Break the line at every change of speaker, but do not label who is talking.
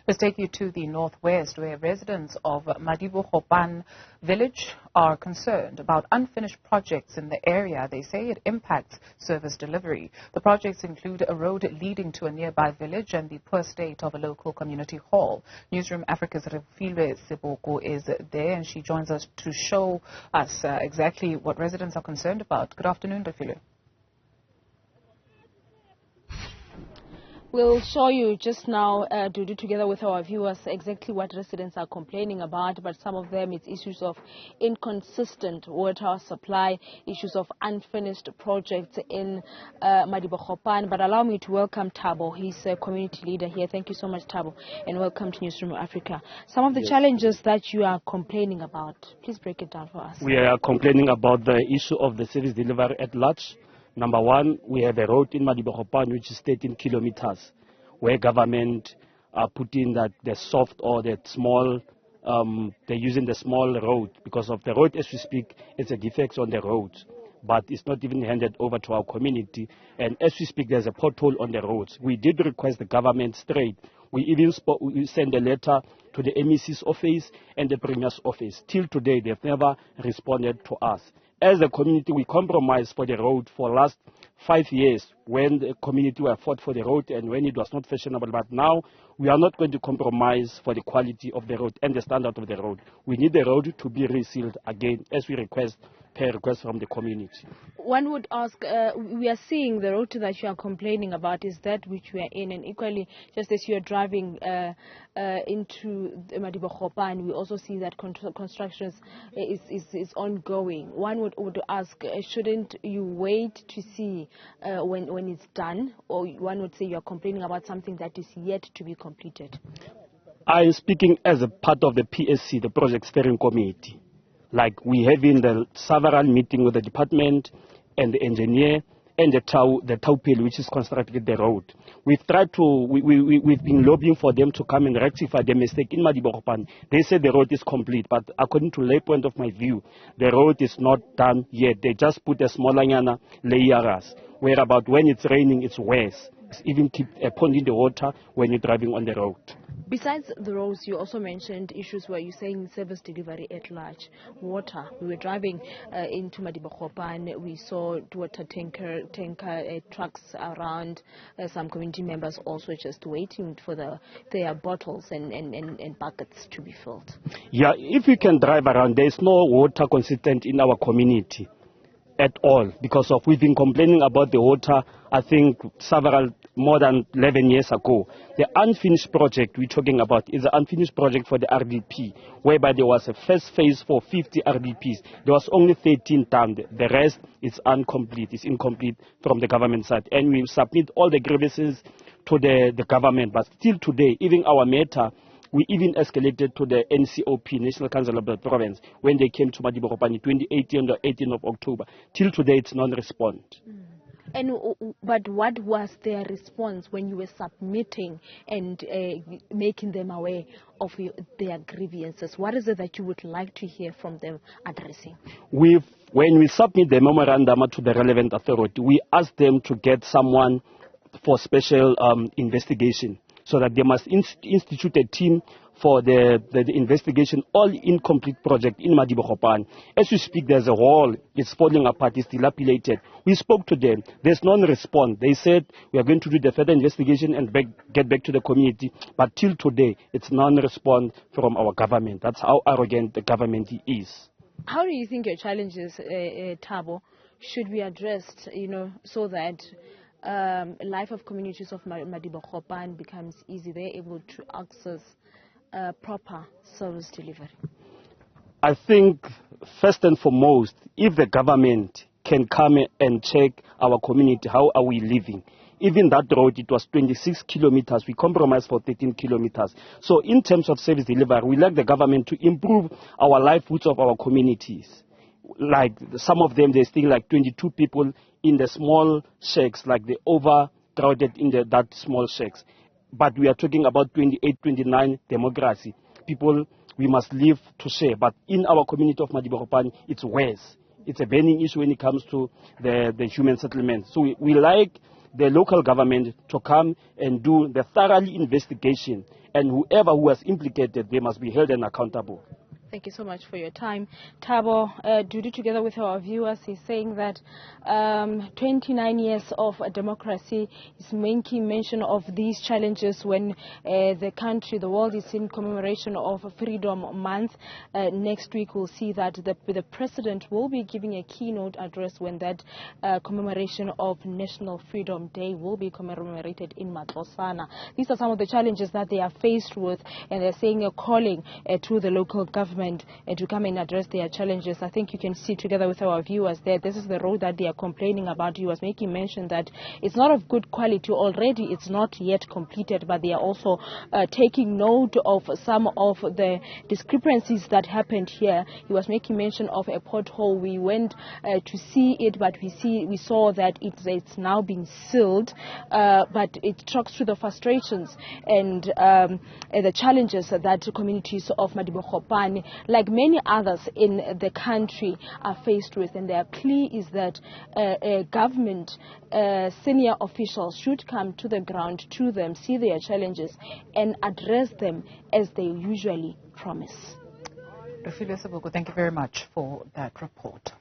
Let's take you to the northwest, where residents of Madibogo-Pan Village are concerned about unfinished projects in the area. They say it impacts service delivery. The projects include a road leading to a nearby village and the poor state of a local community hall. Newzroom Afrika's Refiloe Seboko is there, and she joins us to show us exactly what residents are concerned about. Good afternoon, Refiloe.
We'll show you just now, Dudu, together with our viewers, exactly what residents are complaining about. But some of them, it's issues of inconsistent water supply, issues of unfinished projects in Madibogo-Pan. But allow me to welcome Thabo. He's a community leader here. Thank you so much, Thabo, and welcome to Newzroom Afrika. Some of the challenges that you are complaining about, please break it down for us.
We are complaining about the issue of the service delivery at large. Number one, we have a road in Madibogo-Pan which is 13 kilometers, where government are putting that the soft or the small, they're using the small road because of the road as we speak. It's a defect on the road, but it's not even handed over to our community. And as we speak, there's a pothole on the roads. We did request the government straight. We even we sent a letter to the MEC's office and the Premier's office. Till today, they've never responded to us. As a community, we compromised for the road for last 5 years when the community were fought for the road and when it was not fashionable. But now we are not going to compromise for the quality of the road and the standard of the road. We need the road to be resealed again, as we request per request from the community.
One would ask, we are seeing the road that you are complaining about is that which we are in, and equally, just as you are driving into Madibogo-Pan, we also see that construction is ongoing. One would ask, shouldn't you wait to see when it's done, or one would say you are complaining about something that is yet to be completed?
I am speaking as a part of the PSC, the Project Steering Committee. Like we have in the several meeting with the department and the engineer and the Taupil, which is constructing the road. We've tried to, we've been lobbying for them to come and rectify the mistake in Madibogo-Pan. They said the road is complete, but according to lay point of my view, the road is not done yet. They just put a small layers, where about when it's raining, it's worse. It's even keep a pond in the water when you're driving on the road.
Besides the roads, you also mentioned issues where you're saying service delivery at large. Water. We were driving into Madibogo-Pan. We saw water tanker trucks around. Some community members also just waiting for their bottles and buckets to be filled. Yeah,
if you can drive around, there's no water consistent in our community at all, because of we've been complaining about the water, I think more than 11 years ago. The unfinished project we're talking about is an unfinished project for the RDP, whereby there was a first phase for 50 RDPs. There was only 13 done. The rest is incomplete. It's incomplete from the government side. And we submit all the grievances to the government. But still today, even our matter, we even escalated to the NCOP, National Council of the Province, when they came to Madibogo-Pan in 2018 on the 18th of October. Till today, it's non-respond.
But what was their response when you were submitting and making them aware of their grievances? What is it that you would like to hear from them addressing? When
we submit the memorandum to the relevant authority, we ask them to get someone for special investigation, so that they must institute a team for the investigation, all incomplete project in Madibogo-Pan. As we speak, there's a wall, it's falling apart, it's dilapidated. We spoke to them, there's non-response. They said, we are going to do the further investigation and get back to the community. But till today, it's non-response from our government. That's how arrogant the government is.
How do you think your challenges, Thabo, should be addressed, so that life of communities of Madibogo-Pan becomes easy, they're able to access proper service delivery?
I think first and foremost, if the government can come and check our community, how are we living? Even that road, it was 26 kilometers. We compromised for 13 kilometers. So in terms of service delivery, we like the government to improve our livelihoods of our communities. Like some of them, there's still like 22 people in the small shacks, like they overcrowded in that small shacks. But we are talking about 28, 29 democracy. People, we must live to share. But in our community of Madibogo-Pan, it's worse. It's a burning issue when it comes to the human settlement. So we like the local government to come and do the thorough investigation, and whoever who was implicated, they must be held and accountable.
Thank you so much for your time. Thabo, Dudu, together with our viewers, is saying that 29 years of democracy is making mention of these challenges when the country, the world, is in commemoration of Freedom Month. Next week, we'll see that the president will be giving a keynote address when that commemoration of National Freedom Day will be commemorated in Matlosana. These are some of the challenges that they are faced with, and they're saying a calling to the local government to come and address their challenges. I think you can see together with our viewers there, this is the road that they are complaining about. He was making mention that it's not of good quality already, it's not yet completed, but they are also taking note of some of the discrepancies that happened here. He was making mention of a pothole. We went to see it, but we saw that it's now being sealed, but it talks to the frustrations and the challenges that communities of Madibogo-Pan, like many others in the country, are faced with. And their plea is that government senior officials should come to the ground, to them, see their challenges and address them as they usually promise.
Refiloe Seboko, thank you very much for that report.